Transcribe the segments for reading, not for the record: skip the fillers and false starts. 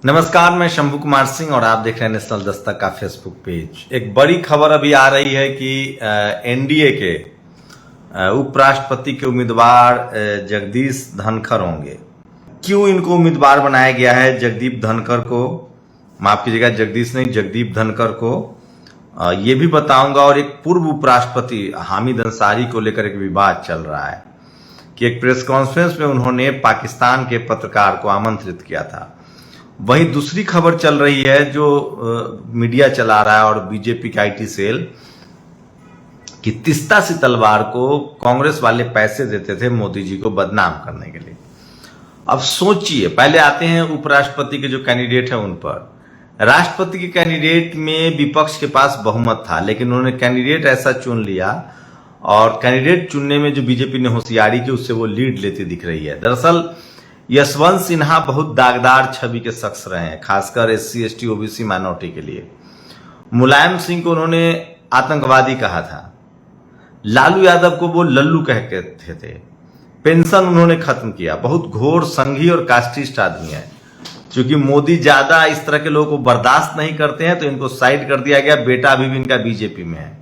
नमस्कार, मैं शंभू कुमार सिंह और आप देख रहे हैं नेशनल दस्तक का फेसबुक पेज। एक बड़ी खबर अभी आ रही है कि एनडीए के उपराष्ट्रपति के उम्मीदवार जगदीश धनखड़ होंगे। क्यों इनको उम्मीदवार बनाया गया है? जगदीप धनखड़ को, माफ कीजिएगा, जगदीश नहीं, जगदीप धनखड़ को ये भी बताऊंगा। और एक पूर्व उपराष्ट्रपति हामिद अंसारी को लेकर एक विवाद चल रहा है कि एक प्रेस कॉन्फ्रेंस में उन्होंने पाकिस्तान के पत्रकार को आमंत्रित किया था। वहीं दूसरी खबर चल रही है जो मीडिया चला रहा है और बीजेपी का आईटी सेल कि तीस्ता सी तलवार को कांग्रेस वाले पैसे देते थे मोदी जी को बदनाम करने के लिए। अब सोचिए, पहले आते हैं उपराष्ट्रपति के जो कैंडिडेट है उन पर। राष्ट्रपति के कैंडिडेट में विपक्ष के पास बहुमत था, लेकिन उन्होंने कैंडिडेट ऐसा चुन लिया और कैंडिडेट चुनने में जो बीजेपी ने होशियारी की उससे वो लीड लेती दिख रही है। दरअसल यशवंत सिन्हा बहुत दागदार छवि के शख्स रहे हैं, खासकर एससी एसटी ओबीसी माइनॉरिटी के लिए। मुलायम सिंह को उन्होंने आतंकवादी कहा था, लालू यादव को वो लल्लू कहते थे, पेंशन उन्होंने खत्म किया। बहुत घोर संघी और कास्टिस्ट आदमी है। क्योंकि मोदी ज्यादा इस तरह के लोगों को बर्दाश्त नहीं करते हैं तो इनको साइड कर दिया गया। बेटा अभी भी इनका बीजेपी में है।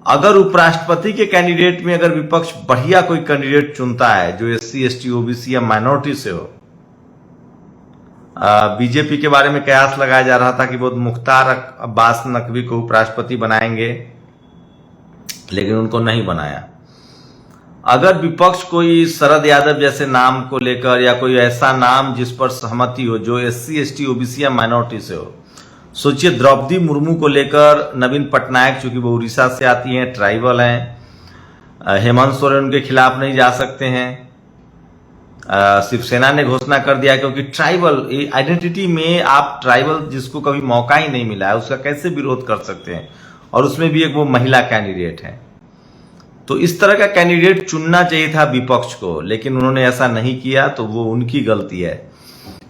अगर उपराष्ट्रपति के कैंडिडेट में अगर विपक्ष बढ़िया कोई कैंडिडेट चुनता है जो एससी एसटी ओबीसी या माइनॉरिटी से हो, बीजेपी के बारे में कयास लगाया जा रहा था कि वो मुख्तार अब्बास नकवी को उपराष्ट्रपति बनाएंगे, लेकिन उनको नहीं बनाया। अगर विपक्ष कोई शरद यादव जैसे नाम को लेकर या कोई ऐसा नाम जिस पर सहमति हो जो एससी एसटी ओबीसी या माइनॉरिटी से हो, सोचिए द्रौपदी मुर्मू को लेकर नवीन पटनायक, चूंकि वो उड़ीसा से आती हैं, ट्राइबल हैं, हेमंत सोरेन उनके खिलाफ नहीं जा सकते हैं। शिवसेना ने घोषणा कर दिया क्योंकि ट्राइबल आइडेंटिटी में आप ट्राइबल जिसको कभी मौका ही नहीं मिला है उसका कैसे विरोध कर सकते हैं? और उसमें भी एक वो महिला कैंडिडेट है। तो इस तरह का कैंडिडेट चुनना चाहिए था विपक्ष को, लेकिन उन्होंने ऐसा नहीं किया, तो वो उनकी गलती है।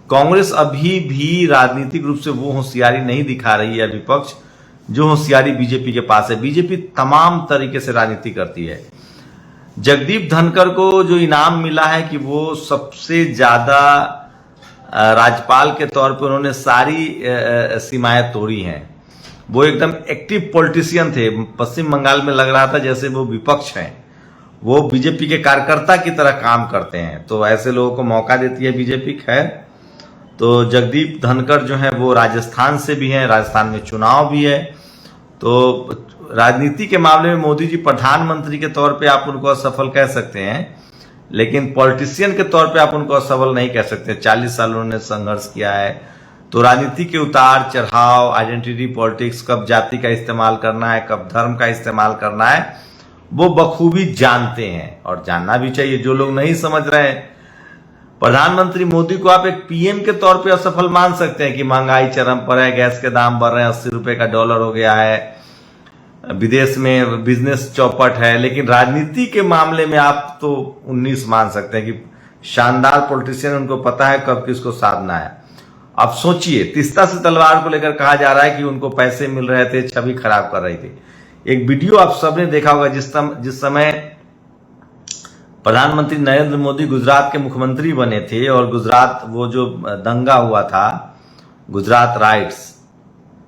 कांग्रेस अभी भी राजनीतिक रूप से वो होशियारी नहीं दिखा रही है विपक्ष जो होशियारी बीजेपी के पास है। बीजेपी तमाम तरीके से राजनीति करती है। जगदीप धनखड़ को जो इनाम मिला है कि वो सबसे ज्यादा राज्यपाल के तौर पर उन्होंने सारी सीमाएं तोड़ी हैं। वो एकदम एक्टिव पॉलिटिशियन थे। पश्चिम बंगाल में लग रहा था जैसे वो विपक्ष हैं, वो बीजेपी के कार्यकर्ता की तरह काम करते हैं। तो ऐसे लोगों को मौका देती है बीजेपी। खैर, तो जगदीप धनखड़ जो है वो राजस्थान से भी हैं, राजस्थान में चुनाव भी है। तो राजनीति के मामले में मोदी जी प्रधानमंत्री के तौर पे आप उनको असफल कह सकते हैं, लेकिन पॉलिटिशियन के तौर पे आप उनको असफल नहीं कह सकते। 40 साल उन्होंने संघर्ष किया है। तो राजनीति के उतार चढ़ाव, आइडेंटिटी पॉलिटिक्स, कब जाति का इस्तेमाल करना है, कब धर्म का इस्तेमाल करना है, वो बखूबी जानते हैं और जानना भी चाहिए। जो लोग नहीं समझ रहे हैं, प्रधानमंत्री मोदी को आप एक पीएम के तौर पे असफल मान सकते हैं कि महंगाई चरम पर है, गैस के दाम बढ़ रहे हैं, 80 रुपए का डॉलर हो गया है, विदेश में बिजनेस चौपट है। लेकिन राजनीति के मामले में आप तो 19 मान सकते हैं कि शानदार पॉलिटिशियन, उनको पता है कब किसको साधना है। अब सोचिए, तीस्ता से तलवार को लेकर कहा जा रहा है कि उनको पैसे मिल रहे थे, छवि खराब कर रही थी। एक वीडियो आप सबने देखा होगा जिस समय प्रधानमंत्री नरेंद्र मोदी गुजरात के मुख्यमंत्री बने थे और गुजरात वो जो दंगा हुआ था, गुजरात राइट्स,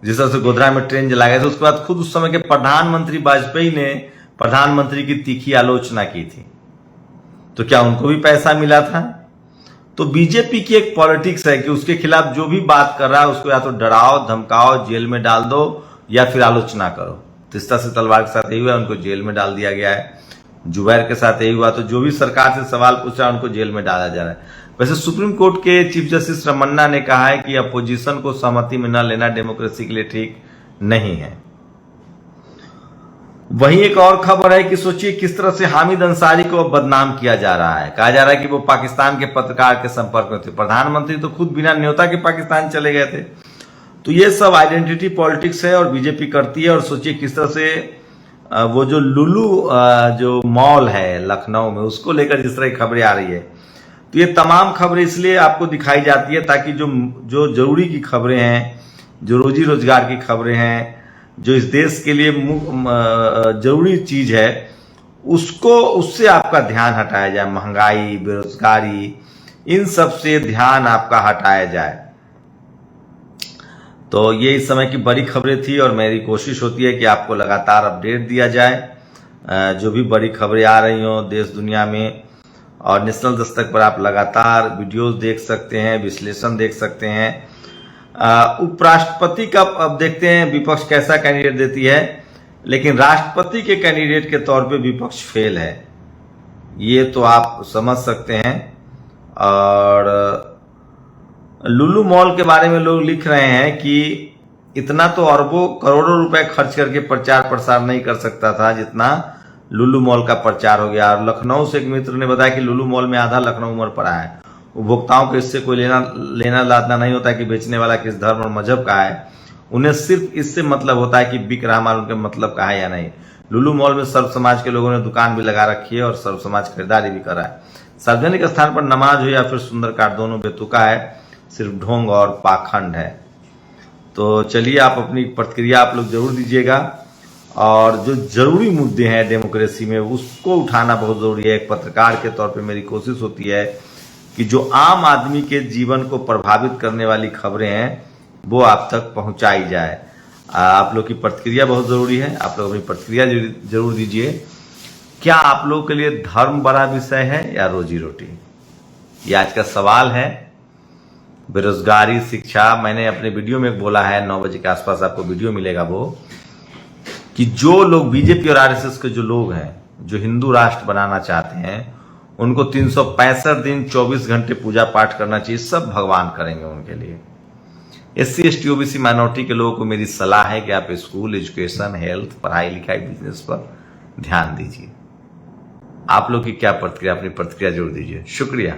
जिस तरह से गोधरा में ट्रेन जला गया था, उसके बाद खुद उस समय के प्रधानमंत्री वाजपेयी ने प्रधानमंत्री की तीखी आलोचना की थी। तो क्या उनको भी पैसा मिला था? तो बीजेपी की एक पॉलिटिक्स है कि उसके खिलाफ जो भी बात कर रहा है उसको या तो डराओ, धमकाओ, जेल में डाल दो या फिर आलोचना करो। तीस्ता से तलवार के साथ यही हुआ, उनको जेल में डाल दिया गया है। जुबैर के साथ यही हुआ। तो जो भी सरकार से सवाल पूछ रहा है उनको जेल में डाला जा रहा है। वैसे सुप्रीम कोर्ट के चीफ जस्टिस रमन्ना ने कहा है कि अपोजिशन को सहमति में न लेना डेमोक्रेसी के लिए ठीक नहीं है। वहीं एक और खबर है कि सोचिए किस तरह से हामिद अंसारी को बदनाम किया जा रहा है। कहा जा रहा है कि वो पाकिस्तान के पत्रकार के संपर्क में थे। प्रधानमंत्री तो खुद बिना न्योता के पाकिस्तान चले गए थे। तो ये सब आइडेंटिटी पॉलिटिक्स है और बीजेपी करती है। और सोचिए किस तरह से वो जो लुलू जो मॉल है लखनऊ में, उसको लेकर जिस तरह की खबरें आ रही है। तो ये तमाम खबरें इसलिए आपको दिखाई जाती है ताकि जो जरूरी की खबरें हैं, जो रोजी रोजगार की खबरें हैं, जो इस देश के लिए जरूरी चीज है, उससे आपका ध्यान हटाया जाए। महंगाई, बेरोजगारी, इन सब से ध्यान आपका हटाया जाए। तो ये इस समय की बड़ी खबरें थी और मेरी कोशिश होती है कि आपको लगातार अपडेट दिया जाए जो भी बड़ी खबरें आ रही हो देश दुनिया में। और नेशनल दस्तक पर आप लगातार वीडियोस देख सकते हैं, विश्लेषण देख सकते हैं। उपराष्ट्रपति का अब देखते हैं विपक्ष कैसा कैंडिडेट देती है, लेकिन राष्ट्रपति के कैंडिडेट के तौर पे विपक्ष फेल है, ये तो आप समझ सकते हैं। और लुलु मॉल के बारे में लोग लिख रहे हैं कि इतना तो अरबों करोड़ों रुपए खर्च करके प्रचार प्रसार नहीं कर सकता था जितना लुलु मॉल का प्रचार हो गया। और लखनऊ से एक मित्र ने बताया कि लुलु मॉल में आधा लखनऊ उम्र पड़ा है। उपभोक्ताओं को इससे कोई लेना लादना नहीं होता कि बेचने वाला किस धर्म और मजहब का है, उन्हें सिर्फ इससे मतलब होता है कि बिक रहा माल उनके मतलब का है या नहीं। लुलु मॉल में सर्व समाज के लोगों ने दुकान भी लगा रखी है और सर्व समाज खरीदारी भी कर रहा है। सार्वजनिक स्थान पर नमाज हो या फिर सुंदरकांड दोनों बेतुका है, सिर्फ ढोंग और पाखंड है। तो चलिए आप अपनी प्रतिक्रिया आप लोग जरूर दीजिएगा और जो जरूरी मुद्दे हैं डेमोक्रेसी में उसको उठाना बहुत जरूरी है। एक पत्रकार के तौर पे मेरी कोशिश होती है कि जो आम आदमी के जीवन को प्रभावित करने वाली खबरें हैं वो आप तक पहुंचाई जाए। आप लोग की प्रतिक्रिया बहुत जरूरी है, आप लोग अपनी प्रतिक्रिया जरूर दीजिए। क्या आप लोगों के लिए धर्म बड़ा विषय है या रोजी रोटी, ये आज का सवाल है। बेरोजगारी, शिक्षा, मैंने अपने वीडियो में बोला है 9 बजे के आसपास आपको वीडियो मिलेगा वो, कि जो लोग बीजेपी और आरएसएस के जो लोग हैं जो हिंदू राष्ट्र बनाना चाहते हैं उनको 365 दिन 24 घंटे पूजा पाठ करना चाहिए, सब भगवान करेंगे उनके लिए। SC ST OBC माइनॉरिटी के लोगों को मेरी सलाह है कि आप स्कूल, एजुकेशन, हेल्थ, पढ़ाई लिखाई, बिजनेस पर ध्यान दीजिए। आप लोग की क्या प्रतिक्रिया, अपनी प्रतिक्रिया जरूर दीजिए। शुक्रिया।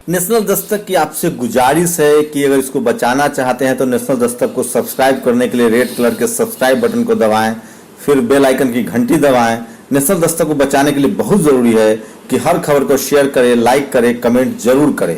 नेशनल दस्तक की आपसे गुजारिश है कि अगर इसको बचाना चाहते हैं तो नेशनल दस्तक को सब्सक्राइब करने के लिए रेड कलर के सब्सक्राइब बटन को दबाएं, फिर बेल आइकन की घंटी दबाएं। नेशनल दस्तक को बचाने के लिए बहुत जरूरी है कि हर खबर को शेयर करें, लाइक करें, कमेंट जरूर करें।